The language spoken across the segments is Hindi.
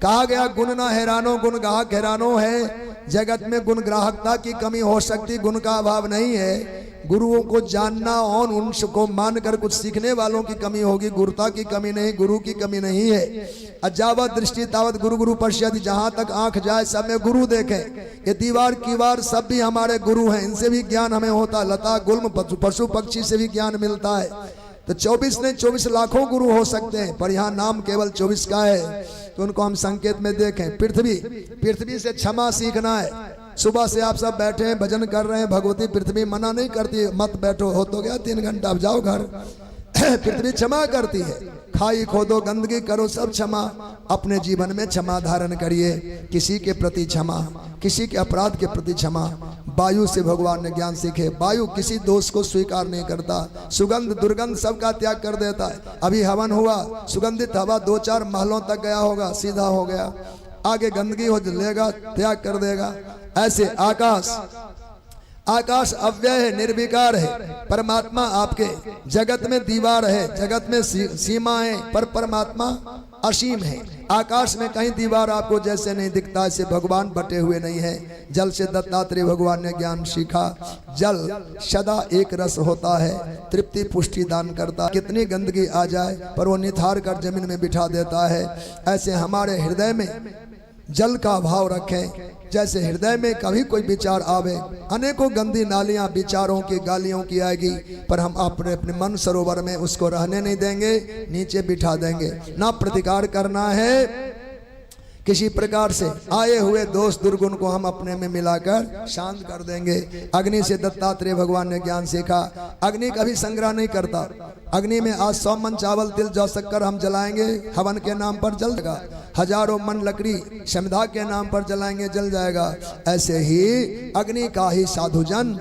कहा गया गुण ना हैरानो गुण गाहक हैरानो है। जगत में गुण ग्राहकता की कमी हो सकती, गुण का अभाव नहीं है। गुरुओं को जानना और उनको मानकर कुछ सीखने वालों की कमी होगी, गुरुता की कमी नहीं, गुरु की कमी नहीं है। अजावत दृष्टि तावत गुरु गुरु पश्यति, जहां तक आंख जाए सब में गुरु देखें। ये दीवार कीवार सब भी हमारे गुरु हैं, इनसे भी ज्ञान हमें होता है। लता गुल्म पशु पक्षी से भी ज्ञान मिलता है। तो 24 नहीं 24 लाखों गुरु हो सकते हैं, पर यहाँ नाम केवल 24 का है। तो उनको हम संकेत में देखें। पृथ्वी से क्षमा सीखना है। सुबह से आप सब बैठे हैं, भजन कर रहे हैं, भगवती पृथ्वी मना नहीं करती मत बैठो, हो तो गया 3 घंटा, अब जाओ घर। पृथ्वी क्षमा करती है। खाई खोदो गंदगी करो सब क्षमा, अपने जीवन में क्षमा धारण करिए। किसी के प्रति क्षमा, किसी के अपराध के प्रति क्षमा। वायु से भगवान ने ज्ञान सीखे। वायु किसी दोष को स्वीकार नहीं करता, सुगंध दुर्गंध सबका त्याग कर देता है। अभी हवन हुआ, सुगंधित हवा 2-4 महलों तक गया होगा, सीधा हो गया। आगे गंदगी हो लेगा, त्याग कर देगा। ऐसे आकाश अव्यय है, निर्विकार है। परमात्मा आपके जगत में दीवार है, जगत में सीमाएं, पर परमात्मा असीम है। आकाश में कहीं दीवार आपको जैसे नहीं दिखता, ऐसे भगवान बटे हुए नहीं है। जल से दत्तात्रेय भगवान ने ज्ञान सीखा। जल सदा एक रस होता है, तृप्ति पुष्टि दान करता। कितनी गंदगी आ जाए पर वो निथार कर जमीन में बिठा देता है। ऐसे हमारे हृदय में जल का भाव रखें। जैसे हृदय में कभी कोई विचार आवे, अनेकों गंदी नालियां विचारों की गालियों की आएगी, पर हम अपने अपने मन सरोवर में उसको रहने नहीं देंगे, नीचे बिठा देंगे। ना प्रतिकार करना है, किसी प्रकार से आए हुए दोष दुर्गुण को हम अपने में मिलाकर शांत कर देंगे। अग्नि से दत्तात्रेय भगवान ने ज्ञान सीखा। अग्नि कभी संग्रह नहीं करता। अग्नि में आज 100 मन चावल तिल जौ शक्कर हम जलाएंगे, हवन के नाम पर जल जाएगा। हजारों मन लकड़ी समिधा के नाम पर जलाएंगे, जल जाएगा। ऐसे ही अग्नि का ही साधुजन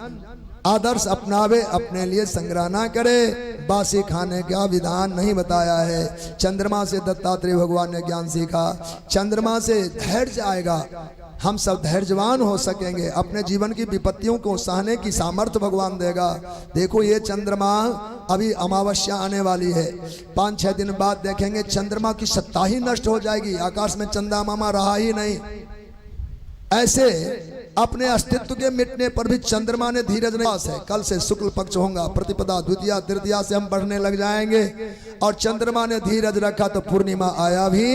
आदर्श अपनावे, अपने लिए संग्रह ना करे। बासी खाने का विधान नहीं बताया है। चंद्रमा से दत्तात्रेय भगवान ने ज्ञान सीखा। चंद्रमा से धैर्य आएगा, हम सब धैर्यवान हो सकेंगे। अपने जीवन की विपत्तियों को सहने की सामर्थ्य भगवान देगा। देखो ये चंद्रमा, अभी अमावस्या आने वाली है, 5-6 दिन बाद देखेंगे चंद्रमा की सत्ता ही नष्ट हो जाएगी। आकाश में चंदा मामा रहा ही नहीं। ऐसे अपने अस्तित्व के मिटने पर भी चंद्रमा ने धीरज नहीं है। कल से शुक्ल पक्ष होगा, प्रतिपदा द्वितीया तृतीया से हम बढ़ने लग जाएंगे। और चंद्रमा ने धीरज रखा तो पूर्णिमा आया भी,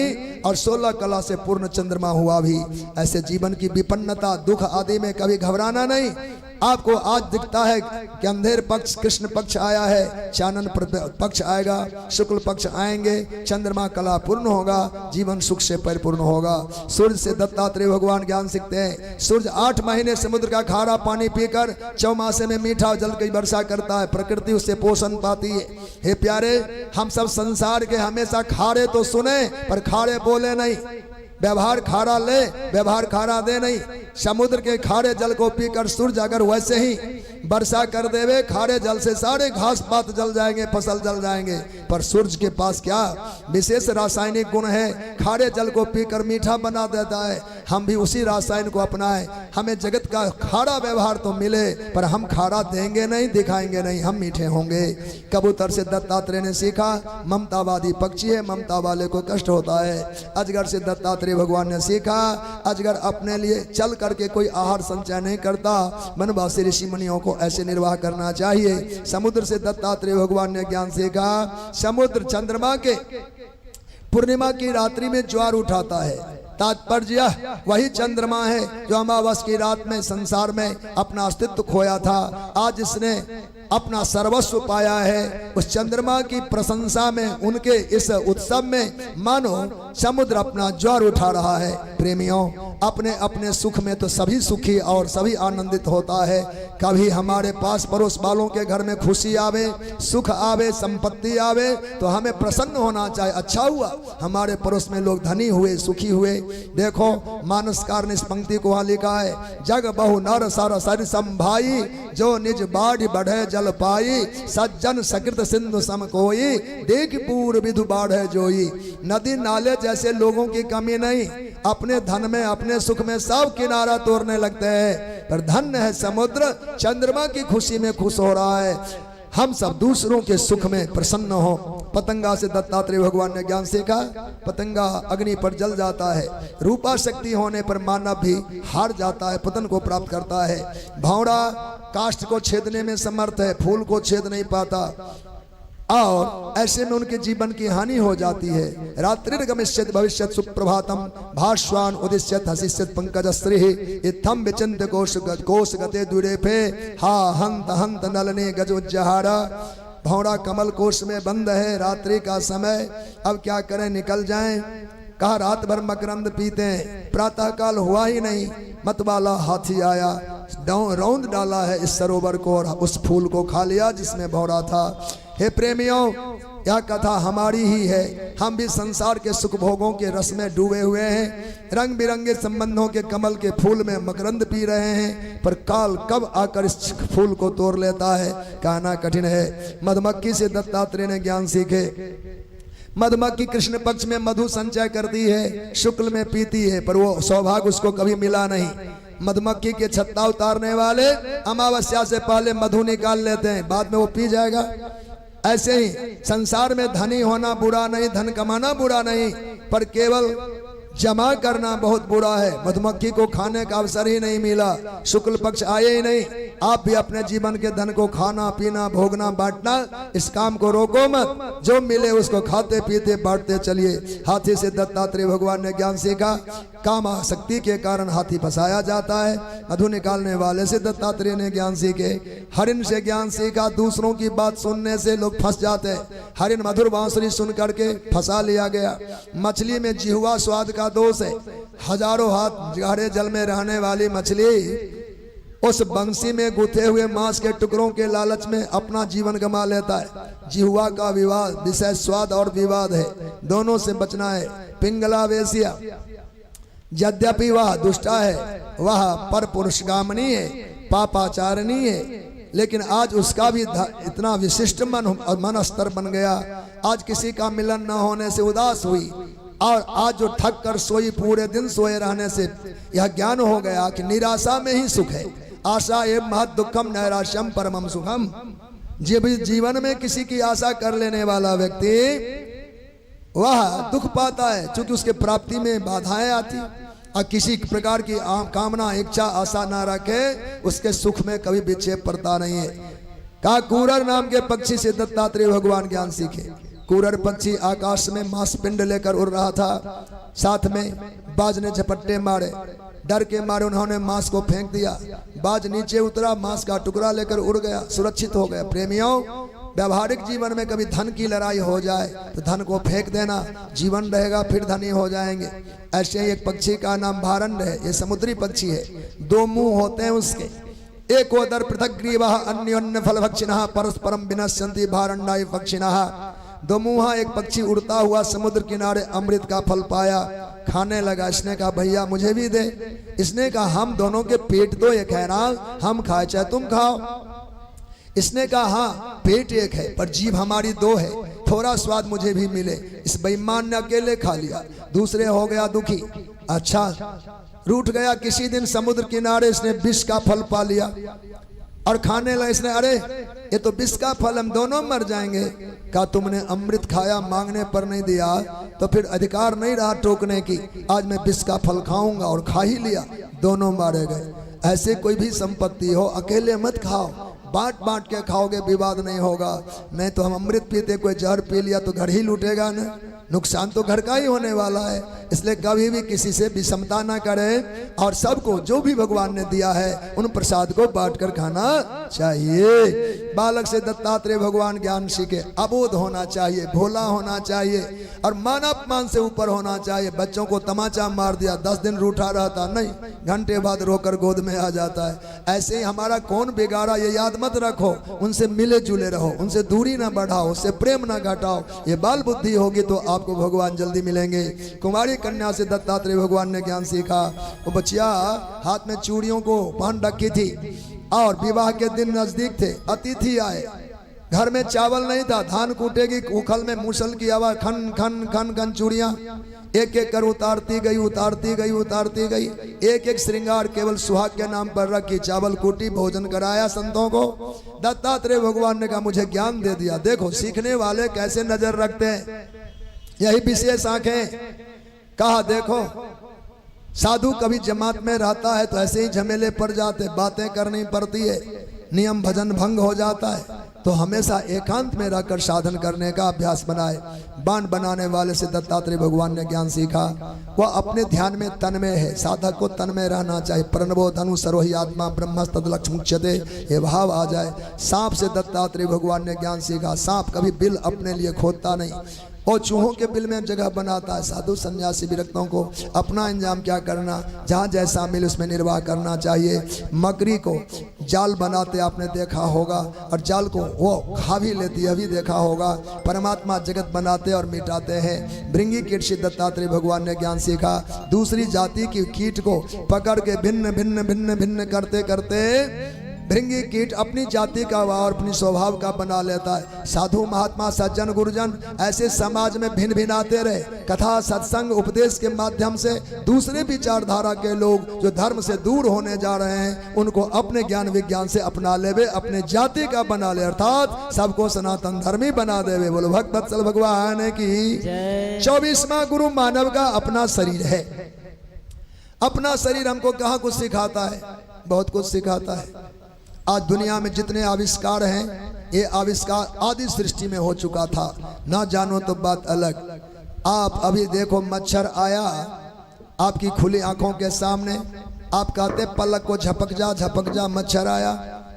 और 16 कला से पूर्ण चंद्रमा हुआ भी। ऐसे जीवन की विपन्नता दुख आदि में कभी घबराना नहीं। आपको आज दिखता है कि अंधेर पक्ष कृष्ण पक्ष आया है, चानन पक्ष आएगा, शुक्ल पक्ष आएंगे, चंद्रमा कला पूर्ण होगा, जीवन सुख से परिपूर्ण होगा। सूर्य से दत्तात्रेय भगवान ज्ञान सीखते हैं। सूर्य 8 महीने समुद्र का खारा पानी पीकर चौमासे में मीठा जल की वर्षा करता है, प्रकृति उससे पोषण पाती है। हे प्यारे, हम सब संसार के हमेशा खारे तो सुने पर खारे बोले नहीं। व्यवहार खारा ले, व्यवहार खारा दे नहीं। समुद्र के खारे जल को पीकर सूर्य अगर वैसे ही वर्षा कर देवे, खारे जल से सारे घास पात जल जाएंगे, फसल जल जाएंगे। पर सूर्य के पास क्या विशेष रासायनिक गुण है, खारे जल को पीकर मीठा बना देता है। हम भी उसी रासायन को अपनाएं। हमें जगत का खारा व्यवहार तो मिले, पर हम खारा देंगे नहीं, दिखाएंगे नहीं, हम मीठे होंगे। कबूतर से दत्तात्रेय ने सीखा। ममतावादी पक्षी है, ममता वाले को कष्ट होता है। अजगर से दत्तात्रेय भगवान ने सीखा। अजगर अपने लिए चल करके कोई आहार संचय नहीं करता। वनवासी ऋषि मुनियों को ऐसे निर्वाह करना चाहिए। समुद्र से दत्तात्रेय भगवान ने ज्ञान सीखा। समुद्र चंद्रमा के पूर्णिमा की रात्रि में ज्वार उठाता है। तात्पर्य वही चंद्रमा है जो अमावस की रात में संसार में अपना अस्तित्व खोया था। आज इसने अपना सर्वस्व पाया है। उस चंद्रमा की प्रशंसा में, उनके इस उत्सव में मानो समुद्र अपना ज्वार उठा रहा है। प्रेमियों, अपने अपने सुख में तो सभी सुखी और सभी आनंदित होता है। कभी हमारे पास पड़ोस वालों के घर में खुशी आवे, सुख आवे, संपत्ति आवे तो हमें प्रसन्न होना चाहिए। अच्छा हुआ हमारे पड़ोस में लोग धनी हुए, सुखी हुए। देखो मानसकार ने इस पंक्ति को वहां लिखा है। जग बहु नर सर सर संभाई, जो निज बाढ़ बढ़े जल पाई। सज्जन सकृत सिंधु सम कोई, देख पूर विधु बाढ़े जोई। नदी नाले जैसे लोगों की कमी नहीं। अपने धन में, अपने सुख में सब किनारा तोड़ने लगते हैं, पर धन्य है समुद्र, चंद्रमा की खुशी में खुश हो रहा है। हम सब दूसरों के सुख में प्रसन्न हो, पतंगा से दत्तात्रेय भगवान ने ज्ञान सीखा। पतंगा अग्नि पर जल जाता है, रूपा शक्ति होने पर मानव भी हार जाता है, पतन को प्राप्त करता है। भौरा काष्ठ को छेदने में समर्थ है, फूल को छेद नहीं पाता, और ऐसे में उनके जीवन की हानि हो जाती है। रात्रिर्गमिष्यति भविष्यत् सुप्रभातम भास्वान उदिष्यत् हसिष्यत् पंकजश्री इत्थम विचिन्त कोश गते दुरेफे हा हंत हंत नलने गजोज्जहारा। भौरा कमल कोश में बंद है, रात्रि का समय, अब क्या करें, निकल जाएं। कहा रात भर मकरंद पीते हैं, प्रातः काल हुआ ही नहीं, मतवाला हाथी आया, रौंद डाला है इस सरोवर को और उस फूल को खा लिया जिसमें भौरा था। हे प्रेमियों, यह कथा हमारी ही है। हम भी संसार के सुख भोगों के रस में डूबे हुए हैं, रंग बिरंगे संबंधों के कमल के फूल में मकरंद पी रहे हैं, पर काल कब आकर इस फूल को तोड़ लेता है कहना कठिन है। मधुमक्खी से दत्तात्रेय ने ज्ञान सीखे। मधुमक्खी कृष्ण पक्ष में मधु संचय करती है, शुक्ल में पीती है, पर वो सौभाग्य उसको कभी मिला नहीं। मधुमक्खी के छत्ता उतारने वाले अमावस्या से पहले मधु निकाल लेते हैं, बाद में वो पी जाएगा। ऐसे ही संसार में धनी होना बुरा नहीं, धन कमाना बुरा नहीं, पर केवल जमा करना बहुत बुरा है। मधुमक्खी को खाने का अवसर ही नहीं मिला, शुक्ल पक्ष आए ही नहीं। आप भी अपने जीवन के धन को खाना पीना भोगना बांटना, इस काम को रोको मत, जो मिले उसको खाते पीते बांटते चलिए। हाथी से दत्तात्रेय भगवान ने ज्ञान सीखा। काम आसक्ति के कारण हाथी फंसाया जाता है, मधु निकालने वाले से दत्तात्रेय ने ज्ञान सीखे। हरिण से ज्ञान सीखा, दूसरों की बात सुनने से लोग फंस जाते हैं। हरिण मधुर बांसुरी सुन करके फंसा लिया गया। मछली में जिह्वा स्वाद का दोष है, हजारों हाथ गहरे जल में रहने वाली मछली उस बंसी में गुथे हुए मांस के टुकड़ों के लालच में अपना जीवन गंवा लेता है। जिह्वा का विवाद विषय स्वाद और विवाद है, दोनों से बचना है। पिंगला वेश्या यद्यपि वह दुष्टा है, वह पर पुरुषगामिनी है, पापाचारिणी है, लेकिन आज उसका भी इतना विशिष्ट मन स्तर बन गया। आज किसी का मिलन न होने से उदास हुई, और आज जो थक कर सोई, पूरे दिन सोए रहने से यह ज्ञान हो गया कि निराशा में ही सुख है। आशा एवं महत् दुखम नैराश्यम परमम सुखम। जीवन में किसी की आशा कर लेने वाला व्यक्ति वह दुख पाता है, क्योंकि उसके प्राप्ति में बाधाएं आती। और किसी प्रकार की कामना इच्छा आशा ना रखे, उसके सुख में कभी विक्षेप पड़ता नहीं है। कहा कूरर नाम के पक्षी से दत्तात्रेय भगवान ज्ञान सीखे। कूरर पक्षी आकाश में मांस पिंड लेकर उड़ रहा था, साथ में बाज ने झपट्टे मारे, डर के मारे उन्होंने मांस को फेंक दिया। बाज नीचे उतरा, मांस का टुकड़ा लेकर उड़ गया, सुरक्षित हो गया। प्रेमियों, व्यवहारिक जीवन में कभी धन की लड़ाई हो जाए तो धन को फेंक देना, जीवन रहेगा फिर धनी हो जाएंगे। ऐसे ही एक पक्षी का नाम भारंड है, ये समुद्री पक्षी है, दो मुंह होते हैं उसके, एक ओदर पृथक ग्रीवः अन्योन्य फल भक्षिणः परस्परम विनश्यन्ति भारंडाय पक्षिणः। दो मुहा एक पक्षी उड़ता हुआ समुद्र किनारे अमृत का फल पाया, खाने लगा। इसने कहा भैया मुझे भी दे। इसने कहा हम दोनों के पेट तो एक है ना, हम खाए चाहे तुम खाओ। इसने कहा हाँ पेट एक है, पर जीभ हमारी दो है, थोड़ा स्वाद मुझे भी मिले। इस बेईमान ने अकेले खा लिया, दूसरे हो गया दुखी। अच्छा, रूठ गया। किसी दिन समुद्र किनारे इसने विष का फल पा लिया और खाने लगा। इसने अरे ये तो विष का फल, हम दोनों मर जाएंगे। कहा तुमने अमृत खाया, मांगने पर नहीं दिया, तो फिर अधिकार नहीं रहा टोकने की। आज मैं विष का फल खाऊंगा, और खा ही लिया, दोनों मारे गए। ऐसे कोई भी संपत्ति हो अकेले मत खाओ, बांट बांट के खाओगे, विवाद नहीं होगा। नहीं तो हम अमृत पीते, कोई जहर पी लिया तो घर ही लूटेगा ना, नुकसान तो घर का ही होने वाला है। इसलिए कभी भी किसी से विषमता ना करें, और सबको जो भी भगवान ने दिया है उन प्रसाद को बांट कर खाना चाहिए। बालक से दत्तात्रेय भगवान ज्ञान सीखे। अबोध होना चाहिए, भोला होना चाहिए, और मान अपमान से ऊपर होना चाहिए। बच्चों को तमाचा मार दिया, 10 दिन रूठा रहता नहीं, घंटे बाद रोकर गोद में आ जाता है। ऐसे ही हमारा कौन बिगाड़ा ये याद मत रखो, उनसे मिले जुले रहो, उनसे दूरी ना बढ़ाओ, उससे प्रेम ना घटाओ। ये बाल बुद्धि होगी तो आपको भगवान जल्दी मिलेंगे। कुमारी कन्या से दत्तात्रेय भगवान ने ज्ञान सीखा। वो बच्चिया हाथ में चूड़ियों को पहन रखी थी, और विवाह के दिन नजदीक थे। अतिथि आए, घर में चावल नहीं था, धान कूटेगी, उखल में मूसल की आवाज, खन खन खन खन चूड़ियां। एक एक कर उतारती गई उतारती गई उतारती गई। एक एक श्रृंगार केवल सुहाग के नाम पर रखी, चावल कूटी, भोजन कराया संतों को। दत्तात्रेय भगवान ने कहा मुझे ज्ञान दे दिया। देखो सीखने वाले कैसे नजर रखते हैं, यही विशेष आंखें। कहा देखो साधु कभी जमात में रहता है तो ऐसे ही झमेले पड़ जाते, बातें करनी पड़ती है, नियम भजन भंग हो जाता है। तो हमेशा एकांत में रहकर साधन करने का अभ्यास बनाए। बाण बनाने वाले से दत्तात्रेय भगवान ने ज्ञान सीखा। वह अपने ध्यान में तन में है, साधक को तन में रहना चाहिए। प्रणवो धनु सरोहि आत्मा ब्रह्मस्तद लक्ष्य मुच्यते, ये भाव आ जाए। सांप से दत्तात्रेय भगवान ने ज्ञान सीखा। सांप कभी बिल अपने लिए खोदता नहीं और चूहों के बिल में जगह बनाता है। साधु सन्यासी विरक्तों को अपना इंजाम क्या करना, जहाँ जैसा मिल उसमें निर्वाह करना चाहिए। मकड़ी को जाल बनाते आपने देखा होगा, और जाल को वो खा भी लेती है, भी देखा होगा। परमात्मा जगत बनाते और मिटाते हैं। भृंगी कीट से दत्तात्रेय भगवान ने ज्ञान सीखा। दूसरी जाति की कीट को पकड़ के भिन्न भिन्न भिन्न भिन्न करते करते भृंगी कीट अपनी जाति का और अपनी स्वभाव का बना लेता है। साधु महात्मा सज्जन गुरुजन ऐसे समाज में भिन्न भिन्नाते रहे। कथा सत्संग उपदेश के माध्यम से दूसरे विचारधारा के लोग जो धर्म से दूर होने जा रहे हैं उनको अपने ज्ञान विज्ञान से अपना लेवे, अपने जाति का बना ले, अर्थात सबको सनातन धर्मी बना देवे। बोलो भक्त वत्सल भगवान की। 24वां गुरु मानव का अपना शरीर है। अपना शरीर हमको कहाँ कुछ सिखाता है, बहुत कुछ सिखाता है। आज दुनिया में जितने आविष्कार हैं ये आविष्कार आदि सृष्टि में हो चुका था, ना जानो तो बात अलग। आप अभी देखो मच्छर आया आपकी खुली आंखों के सामने, आप कहते पलक को झपक जा, मच्छर आया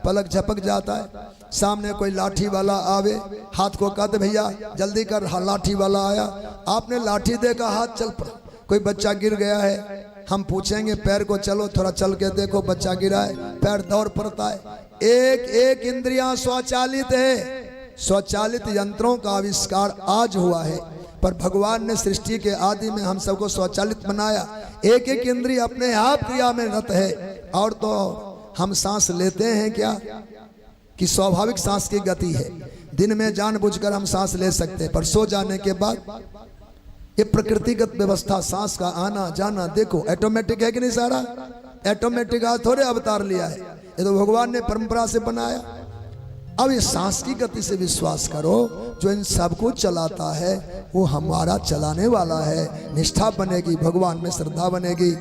पलक झपक जाता है। सामने कोई लाठी वाला आवे, हाथ को कहते भैया जल्दी कर, लाठी वाला आया, आपने लाठी देखा हाथ चल पड़ा। कोई बच्चा गिर गया है, हम पूछेंगे पैर को चलो थोड़ा चल के देखो, बच्चा गिरा है, पैर दौड़ पड़ता है। एक एक इंद्रियां स्वचालित है। स्वचालित यंत्रों का आविष्कार आज हुआ है, पर भगवान ने सृष्टि के आदि में हम सबको स्वचालित बनाया। एक एक इंद्रिय अपने आप क्रिया में रत है। और तो हम सांस लेते हैं क्या कि स्वाभाविक सांस की गति है। दिन में जानबूझकर हम सांस ले सकते हैं, पर सो जाने के बाद ये प्रकृतिगत व्यवस्था, सांस का आना जाना देखो ऑटोमेटिक है कि नहीं। सारा ऑटोमेटिक आज थोड़े अवतार लिया है, ये तो भगवान ने परंपरा से बनाया। अब ये सांस की गति से विश्वास करो, जो इन सबको चलाता है वो हमारा चलाने वाला है। निष्ठा बनेगी, भगवान में श्रद्धा बनेगी।